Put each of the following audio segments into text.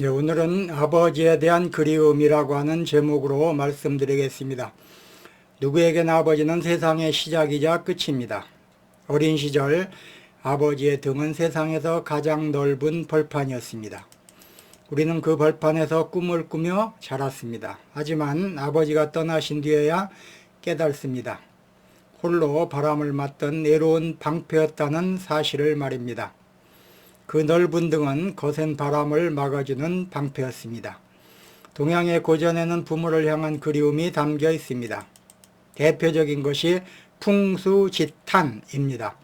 오늘은 아버지에 대한 그리움이라고 하는 제목으로 말씀드리겠습니다. 누구에게나 아버지는 세상의 시작이자 끝입니다. 어린 시절 아버지의 등은 세상에서 가장 넓은 벌판이었습니다. 우리는 그 벌판에서 꿈을 꾸며 자랐습니다. 하지만 아버지가 떠나신 뒤에야 깨닫습니다. 홀로 바람을 맞던 외로운 방패였다는 사실을 말입니다. 그 넓은 등은 거센 바람을 막아주는 방패였습니다. 동양의 고전에는 부모를 향한 그리움이 담겨 있습니다. 대표적인 것이 풍수지탄입니다.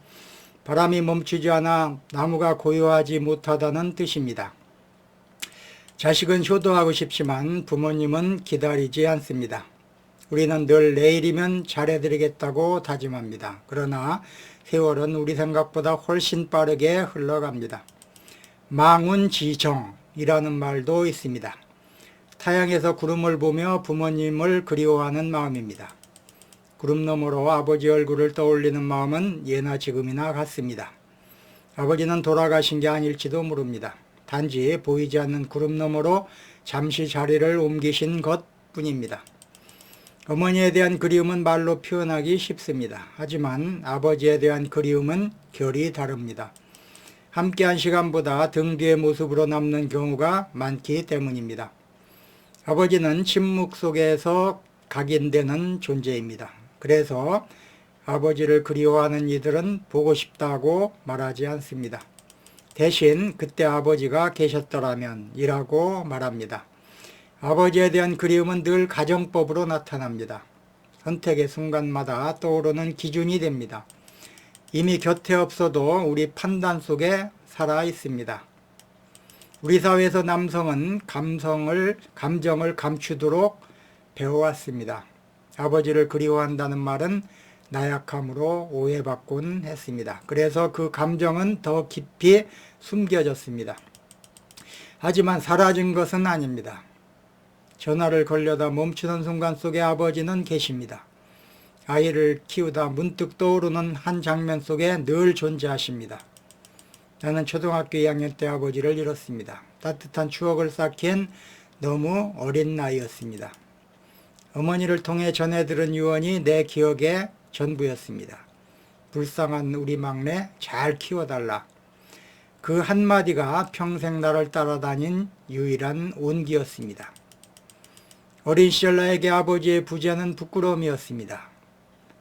바람이 멈추지 않아 나무가 고요하지 못하다는 뜻입니다. 자식은 효도하고 싶지만 부모님은 기다리지 않습니다. 우리는 늘 내일이면 잘해드리겠다고 다짐합니다. 그러나 세월은 우리 생각보다 훨씬 빠르게 흘러갑니다. 망운지정이라는 말도 있습니다. 타양에서 구름을 보며 부모님을 그리워하는 마음입니다. 구름 너머로 아버지 얼굴을 떠올리는 마음은 예나 지금이나 같습니다. 아버지는 돌아가신 게 아닐지도 모릅니다. 단지 보이지 않는 구름 너머로 잠시 자리를 옮기신 것 뿐입니다. 어머니에 대한 그리움은 말로 표현하기 쉽습니다. 하지만 아버지에 대한 그리움은 결이 다릅니다. 함께한 시간보다 등 뒤의 모습으로 남는 경우가 많기 때문입니다. 아버지는 침묵 속에서 각인되는 존재입니다. 그래서 아버지를 그리워하는 이들은 보고 싶다고 말하지 않습니다. 대신 그때 아버지가 계셨더라면 이라고 말합니다. 아버지에 대한 그리움은 늘 가정법으로 나타납니다. 선택의 순간마다 떠오르는 기준이 됩니다. 이미 곁에 없어도 우리 판단 속에 살아 있습니다. 우리 사회에서 남성은 감정을 감추도록 배워왔습니다. 아버지를 그리워한다는 말은 나약함으로 오해받곤 했습니다. 그래서 그 감정은 더 깊이 숨겨졌습니다. 하지만 사라진 것은 아닙니다. 전화를 걸려다 멈추는 순간 속에 아버지는 계십니다. 아이를 키우다 문득 떠오르는 한 장면 속에 늘 존재하십니다. 나는 초등학교 2학년 때 아버지를 잃었습니다. 따뜻한 추억을 쌓기엔 너무 어린 나이였습니다. 어머니를 통해 전해 들은 유언이 내 기억의 전부였습니다. 불쌍한 우리 막내 잘 키워달라. 그 한마디가 평생 나를 따라다닌 유일한 온기였습니다. 어린 시절 나에게 아버지의 부재는 부끄러움이었습니다.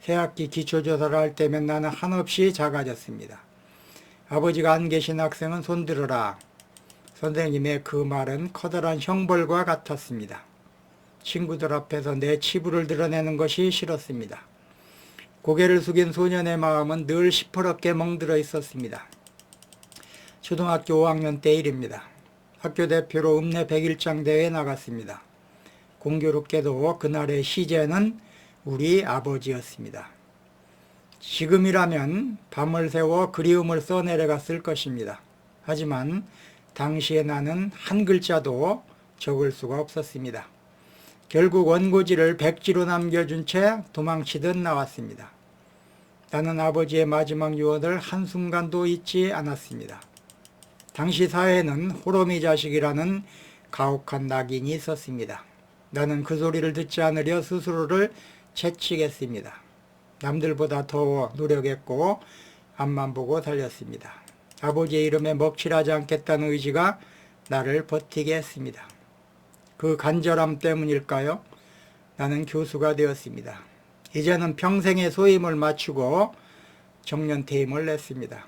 새학기 기초조사를 할 때면 나는 한없이 작아졌습니다. 아버지가 안 계신 학생은 손들어라. 선생님의 그 말은 커다란 형벌과 같았습니다. 친구들 앞에서 내 치부를 드러내는 것이 싫었습니다. 고개를 숙인 소년의 마음은 늘 시퍼렇게 멍들어 있었습니다. 초등학교 5학년 때 일입니다. 학교 대표로 읍내 100일장 대회에 나갔습니다. 공교롭게도 그날의 시제는 우리 아버지였습니다. 지금이라면 밤을 새워 그리움을 써내려갔을 것입니다. 하지만 당시에 나는 한 글자도 적을 수가 없었습니다. 결국 원고지를 백지로 남겨준 채 도망치듯 나왔습니다. 나는 아버지의 마지막 유언을 한순간도 잊지 않았습니다. 당시 사회에는 호러미 자식이라는 가혹한 낙인이 있었습니다. 나는 그 소리를 듣지 않으려 스스로를 채찍했습니다. 남들보다 더 노력했고 앞만 보고 달렸습니다. 아버지의 이름에 먹칠하지 않겠다는 의지가 나를 버티게 했습니다. 그 간절함 때문일까요? 나는 교수가 되었습니다. 이제는 평생의 소임을 마치고 정년퇴임을 냈습니다.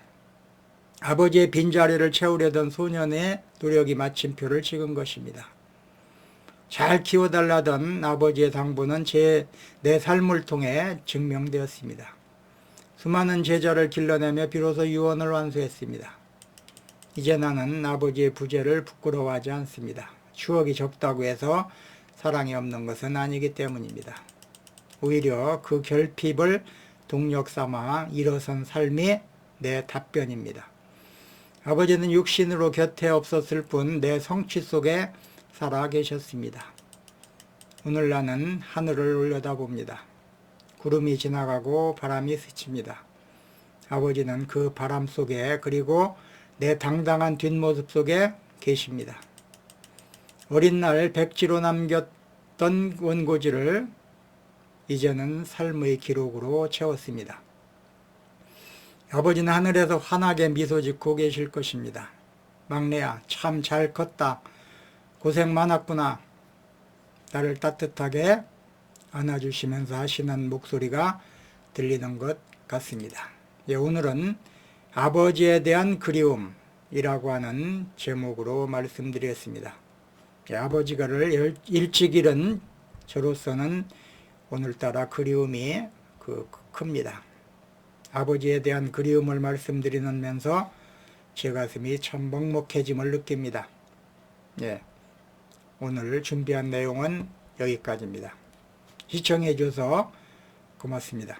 아버지의 빈자리를 채우려던 소년의 노력이 마침표를 찍은 것입니다. 잘 키워달라던 아버지의 당부는 내 삶을 통해 증명되었습니다. 수많은 제자를 길러내며 비로소 유언을 완수했습니다. 이제 나는 아버지의 부재를 부끄러워하지 않습니다. 추억이 적다고 해서 사랑이 없는 것은 아니기 때문입니다. 오히려 그 결핍을 동력 삼아 일어선 삶이 내 답변입니다. 아버지는 육신으로 곁에 없었을 뿐 내 성취 속에 살아 계셨습니다. 오늘 나는 하늘을 올려다봅니다. 구름이 지나가고 바람이 스칩니다. 아버지는 그 바람 속에 그리고 내 당당한 뒷모습 속에 계십니다. 어린 날 백지로 남겼던 원고지를 이제는 삶의 기록으로 채웠습니다. 아버지는 하늘에서 환하게 미소 짓고 계실 것입니다. 막내야, 참 잘 컸다. 고생 많았구나. 나를 따뜻하게 안아주시면서 하시는 목소리가 들리는 것 같습니다. 오늘은 아버지에 대한 그리움이라고 하는 제목으로 말씀드렸습니다. 아버지가를 일찍 잃은 저로서는 오늘따라 그리움이 큽니다. 아버지에 대한 그리움을 말씀드리면서 제 가슴이 참 먹먹해짐을 느낍니다. 오늘 준비한 내용은 여기까지입니다. 시청해 주셔서 고맙습니다.